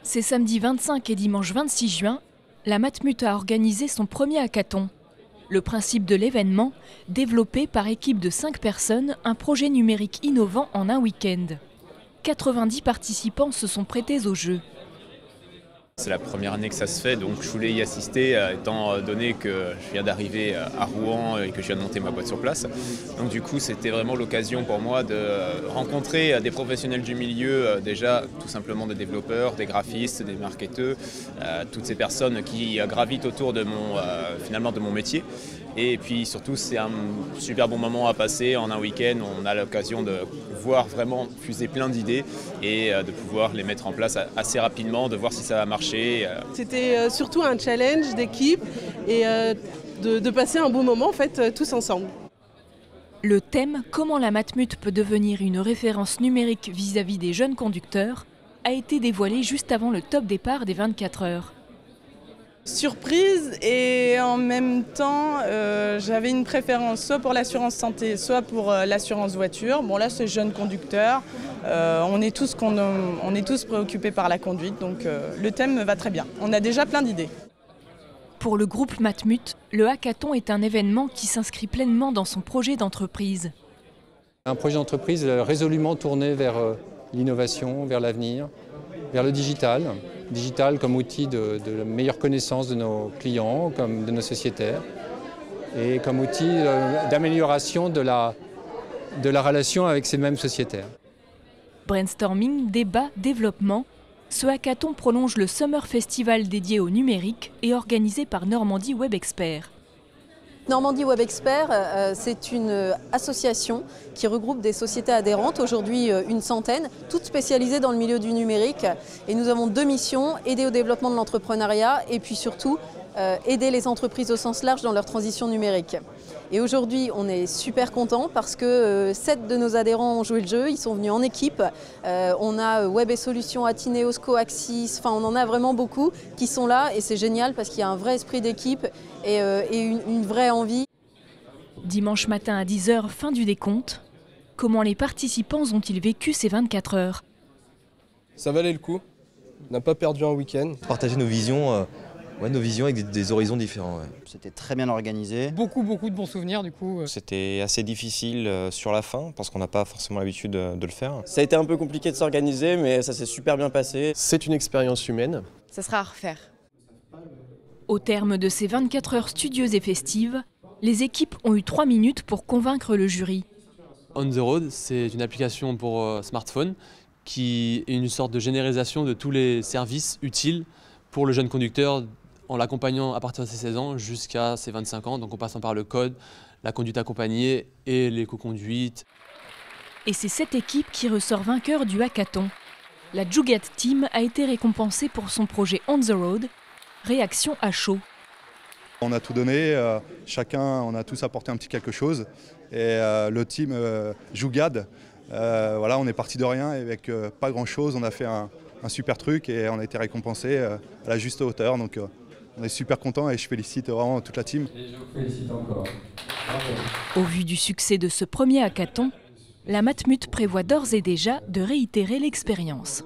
C'est samedi 25 et dimanche 26 juin, la Matmut a organisé son premier hackathon. Le principe de l'événement, développer par équipe de 5 personnes un projet numérique innovant en un week-end. 90 participants se sont prêtés au jeu. C'est la première année que ça se fait, donc je voulais y assister étant donné que je viens d'arriver à Rouen et que je viens de monter ma boîte sur place. Donc du coup c'était vraiment l'occasion pour moi de rencontrer des professionnels du milieu, déjà tout simplement des développeurs, des graphistes, des marketeurs, toutes ces personnes qui gravitent autour de finalement de mon métier. Et puis surtout c'est un super bon moment à passer en un week-end, on a l'occasion de voir vraiment fuser plein d'idées et de pouvoir les mettre en place assez rapidement, de voir si ça va marcher. C'était surtout un challenge d'équipe et de passer un bon moment en fait tous ensemble. Le thème « Comment la Matmut peut devenir une référence numérique vis-à-vis des jeunes conducteurs » a été dévoilé juste avant le top départ des 24 heures. Surprise et en même temps j'avais une préférence soit pour l'assurance santé soit pour l'assurance voiture. Bon là c'est jeune conducteur, on est tous préoccupés par la conduite donc le thème me va très bien. On a déjà plein d'idées. Pour le groupe Matmut, le hackathon est un événement qui s'inscrit pleinement dans son projet d'entreprise. Un projet d'entreprise résolument tourné vers l'innovation, vers l'avenir, vers le digital. Digital comme outil de meilleure connaissance de nos clients, comme de nos sociétaires, et comme outil d'amélioration de la relation avec ces mêmes sociétaires. Brainstorming, débat, développement, ce hackathon prolonge le Summer Festival dédié au numérique et organisé par Normandie Web Expert. Normandie Web Expert, c'est une association qui regroupe des sociétés adhérentes, aujourd'hui une centaine, toutes spécialisées dans le milieu du numérique. Et nous avons 2 missions, aider au développement de l'entrepreneuriat et puis surtout aider les entreprises au sens large dans leur transition numérique. Et aujourd'hui, on est super contents parce que 7 de nos adhérents ont joué le jeu, ils sont venus en équipe. On a Web et Solutions, Atineos, Coaxis, enfin on en a vraiment beaucoup qui sont là et c'est génial parce qu'il y a un vrai esprit d'équipe et une vraie envie. Dimanche matin à 10 h, fin du décompte. Comment les participants ont-ils vécu ces 24 heures? Ça valait le coup, on n'a pas perdu un week-end. Partager nos visions. Nos visions avec des horizons différents. Ouais. C'était très bien organisé. Beaucoup de bons souvenirs du coup. C'était assez difficile sur la fin parce qu'on n'a pas forcément l'habitude de le faire. Ça a été un peu compliqué de s'organiser mais ça s'est super bien passé. C'est une expérience humaine. Ça sera à refaire. Au terme de ces 24 heures studieuses et festives, les équipes ont eu 3 minutes pour convaincre le jury. On the Road, c'est une application pour smartphone qui est une sorte de généralisation de tous les services utiles pour le jeune conducteur en l'accompagnant à partir de ses 16 ans jusqu'à ses 25 ans, donc en passant par le code, la conduite accompagnée et l'éco-conduite. Et c'est cette équipe qui ressort vainqueur du hackathon. La Jugat Team a été récompensée pour son projet On the Road, réaction à chaud. On a tout donné, on a tous apporté un petit quelque chose. Et le team Jugad, voilà, on est parti de rien avec pas grand chose, on a fait un super truc et on a été récompensé à la juste hauteur. Donc on est super contents et je félicite vraiment toute la team. Et je vous félicite encore. Bravo. Au vu du succès de ce premier hackathon, la Matmut prévoit d'ores et déjà de réitérer l'expérience.